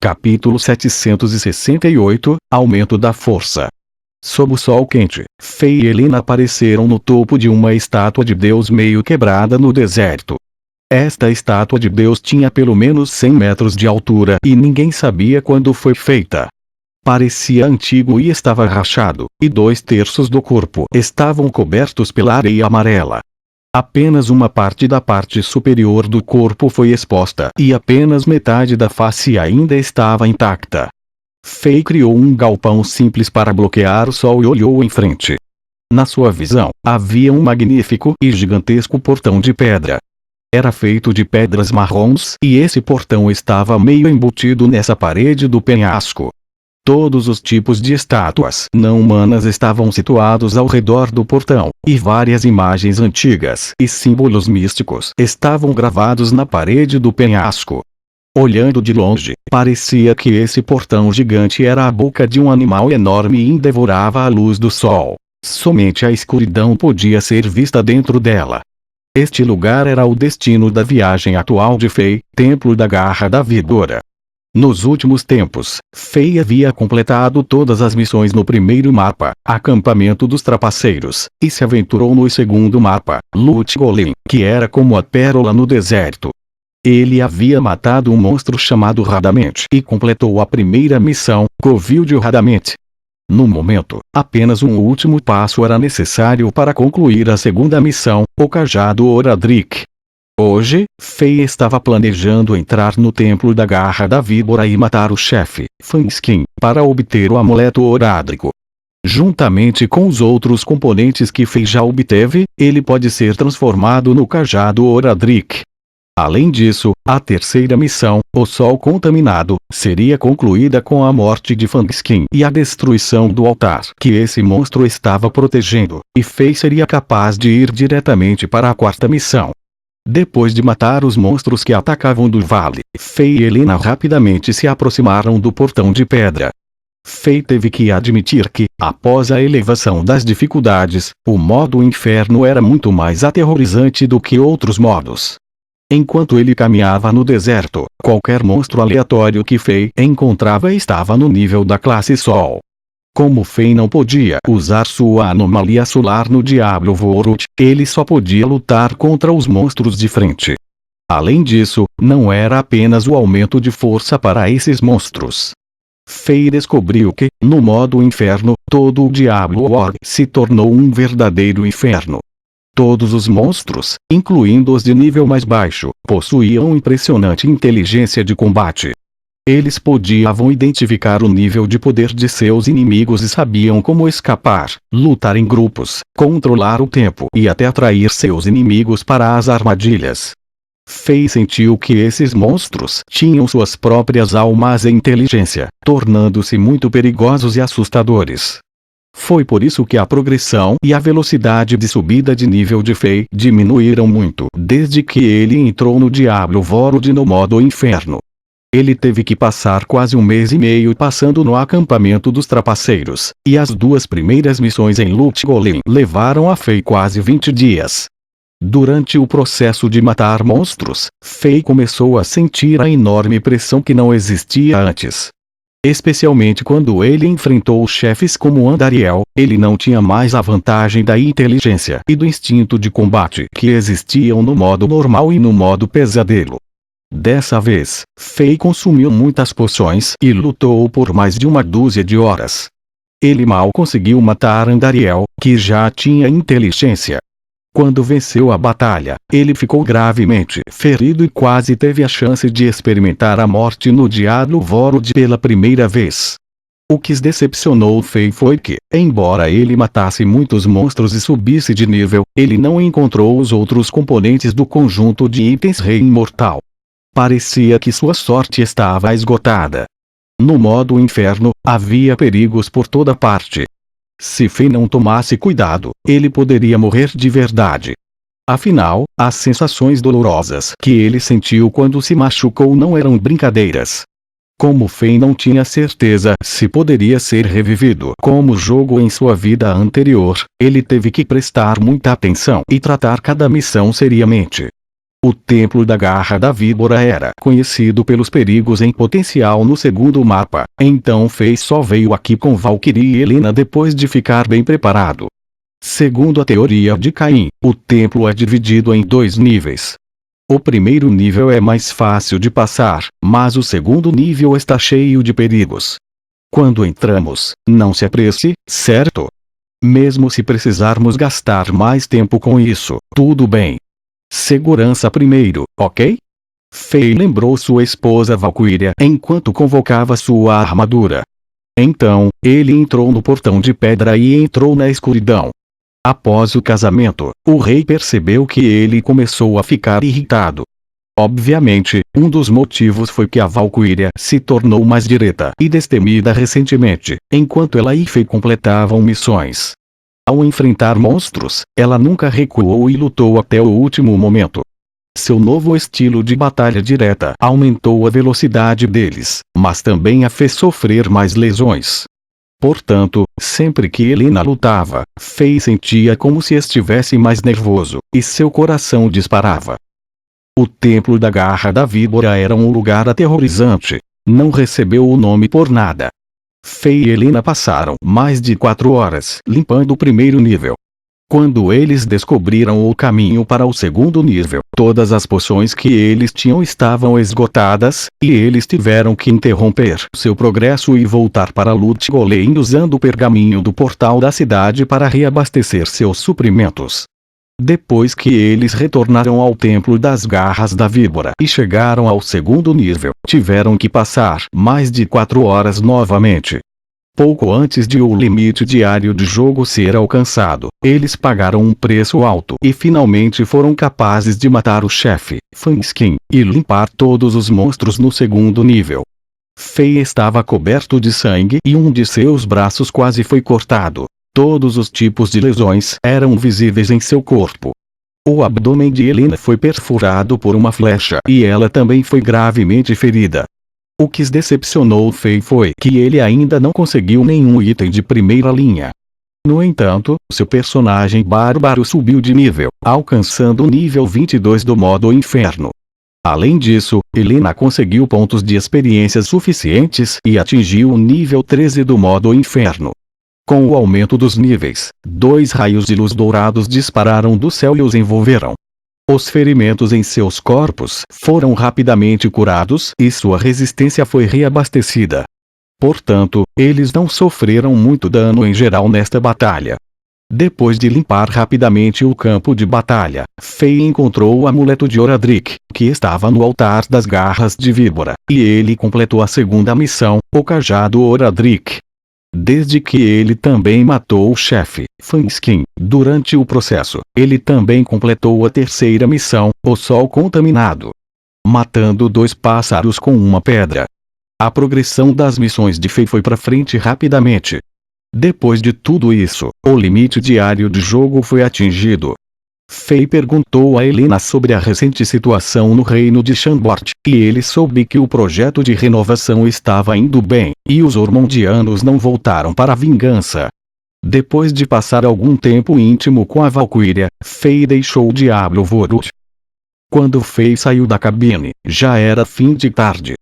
Capítulo 768 – Aumento da força. Sob o sol quente, Fei e Helena apareceram no topo de uma estátua de Deus meio quebrada no deserto. Esta estátua de Deus tinha pelo menos 100 metros de altura e ninguém sabia quando foi feita. Parecia antigo e estava rachado, e 2/3 do corpo estavam cobertos pela areia amarela. Apenas uma parte da parte superior do corpo foi exposta e apenas metade da face ainda estava intacta. Fei criou um galpão simples para bloquear o sol e olhou em frente. Na sua visão, havia um magnífico e gigantesco portão de pedra. Era feito de pedras marrons e esse portão estava meio embutido nessa parede do penhasco. Todos os tipos de estátuas não humanas estavam situados ao redor do portão, e várias imagens antigas e símbolos místicos estavam gravados na parede do penhasco. Olhando de longe, parecia que esse portão gigante era a boca de um animal enorme e devorava a luz do sol. Somente a escuridão podia ser vista dentro dela. Este lugar era o destino da viagem atual de Fei, Templo da Garra da Víbora. Nos últimos tempos, Fei havia completado todas as missões no primeiro mapa, Acampamento dos Trapaceiros, e se aventurou no segundo mapa, Lut Golem, que era como a pérola no deserto. Ele havia matado um monstro chamado Radament e completou a primeira missão, Covil de Radament. No momento, apenas um último passo era necessário para concluir a segunda missão, o Cajado Oradric. Hoje, Fei estava planejando entrar no Templo da Garra da Víbora e matar o chefe, Fanskin, para obter o amuleto orádrico. Juntamente com os outros componentes que Fei já obteve, ele pode ser transformado no Cajado Oradric. Além disso, a terceira missão, o Sol Contaminado, seria concluída com a morte de Fanskin e a destruição do altar que esse monstro estava protegendo, e Fei seria capaz de ir diretamente para a quarta missão. Depois de matar os monstros que atacavam do vale, Fei e Helena rapidamente se aproximaram do portão de pedra. Fei teve que admitir que, após a elevação das dificuldades, o modo inferno era muito mais aterrorizante do que outros modos. Enquanto ele caminhava no deserto, qualquer monstro aleatório que Fei encontrava estava no nível da classe Sol. Como Fei não podia usar sua anomalia solar no Diablo Vorut, ele só podia lutar contra os monstros de frente. Além disso, não era apenas o aumento de força para esses monstros. Fei descobriu que, no modo inferno, todo o Diablo World se tornou um verdadeiro inferno. Todos os monstros, incluindo os de nível mais baixo, possuíam impressionante inteligência de combate. Eles podiam identificar o nível de poder de seus inimigos e sabiam como escapar, lutar em grupos, controlar o tempo e até atrair seus inimigos para as armadilhas. Fei sentiu que esses monstros tinham suas próprias almas e inteligência, tornando-se muito perigosos e assustadores. Foi por isso que a progressão e a velocidade de subida de nível de Fei diminuíram muito desde que ele entrou no Diablo Vorud no modo inferno. Ele teve que passar quase 1 mês e meio passando no acampamento dos trapaceiros, e as 2 primeiras missões em Lut Golem levaram a Fei quase 20 dias. Durante o processo de matar monstros, Fei começou a sentir a enorme pressão que não existia antes. Especialmente quando ele enfrentou chefes como Andariel, ele não tinha mais a vantagem da inteligência e do instinto de combate que existiam no modo normal e no modo pesadelo. Dessa vez, Fei consumiu muitas poções e lutou por mais de 12 horas. Ele mal conseguiu matar Andariel, que já tinha inteligência. Quando venceu a batalha, ele ficou gravemente ferido e quase teve a chance de experimentar a morte no Diablo Vorud pela primeira vez. O que decepcionou Fei foi que, embora ele matasse muitos monstros e subisse de nível, ele não encontrou os outros componentes do conjunto de itens Rei Imortal. Parecia que sua sorte estava esgotada. No modo inferno, havia perigos por toda parte. Se Fei não tomasse cuidado, ele poderia morrer de verdade. Afinal, as sensações dolorosas que ele sentiu quando se machucou não eram brincadeiras. Como Fei não tinha certeza se poderia ser revivido como jogo em sua vida anterior, ele teve que prestar muita atenção e tratar cada missão seriamente. O Templo da Garra da Víbora era conhecido pelos perigos em potencial no segundo mapa, então Fei só veio aqui com Valkyrie e Helena depois de ficar bem preparado. Segundo a teoria de Caim, o templo é dividido em 2 níveis. O primeiro nível é mais fácil de passar, mas o segundo nível está cheio de perigos. Quando entramos, não se apresse, certo? Mesmo se precisarmos gastar mais tempo com isso, tudo bem. Segurança primeiro, ok? Fei lembrou sua esposa Valkyria enquanto convocava sua armadura. Então, ele entrou no portão de pedra e entrou na escuridão. Após o casamento, o rei percebeu que ele começou a ficar irritado. Obviamente, um dos motivos foi que a Valkyria se tornou mais direta e destemida recentemente, enquanto ela e Fei completavam missões. Ao enfrentar monstros, ela nunca recuou e lutou até o último momento. Seu novo estilo de batalha direta aumentou a velocidade deles, mas também a fez sofrer mais lesões. Portanto, sempre que Helena lutava, Fei sentia como se estivesse mais nervoso, e seu coração disparava. O Templo da Garra da Víbora era um lugar aterrorizante. Não recebeu o nome por nada. Fei e Helena passaram mais de 4 horas limpando o primeiro nível. Quando eles descobriram o caminho para o segundo nível, todas as poções que eles tinham estavam esgotadas, e eles tiveram que interromper seu progresso e voltar para Lut Gholein usando o pergaminho do portal da cidade para reabastecer seus suprimentos. Depois que eles retornaram ao Templo das Garras da Víbora e chegaram ao segundo nível, tiveram que passar mais de 4 horas novamente. Pouco antes de o limite diário de jogo ser alcançado, eles pagaram um preço alto e finalmente foram capazes de matar o chefe, Fanskin, e limpar todos os monstros no segundo nível. Fei estava coberto de sangue e um de seus braços quase foi cortado. Todos os tipos de lesões eram visíveis em seu corpo. O abdômen de Helena foi perfurado por uma flecha e ela também foi gravemente ferida. O que decepcionou Fei foi que ele ainda não conseguiu nenhum item de primeira linha. No entanto, seu personagem bárbaro subiu de nível, alcançando o nível 22 do modo inferno. Além disso, Helena conseguiu pontos de experiência suficientes e atingiu o nível 13 do modo inferno. Com o aumento dos níveis, 2 raios de luz dourados dispararam do céu e os envolveram. Os ferimentos em seus corpos foram rapidamente curados e sua resistência foi reabastecida. Portanto, eles não sofreram muito dano em geral nesta batalha. Depois de limpar rapidamente o campo de batalha, Fei encontrou o amuleto de Oradric, que estava no altar das garras de víbora, e ele completou a segunda missão, o cajado Oradric. Desde que ele também matou o chefe, Fanskin, durante o processo, ele também completou a terceira missão, o Sol Contaminado. Matando 2 pássaros com uma pedra. A progressão das missões de Fei foi para frente rapidamente. Depois de tudo isso, o limite diário de jogo foi atingido. Fei perguntou a Helena sobre a recente situação no reino de Chambord, e ele soube que o projeto de renovação estava indo bem, e os Ormondianos não voltaram para a vingança. Depois de passar algum tempo íntimo com a Valkyria, Fei deixou o Diablo Vorut. Quando Fei saiu da cabine, já era fim de tarde.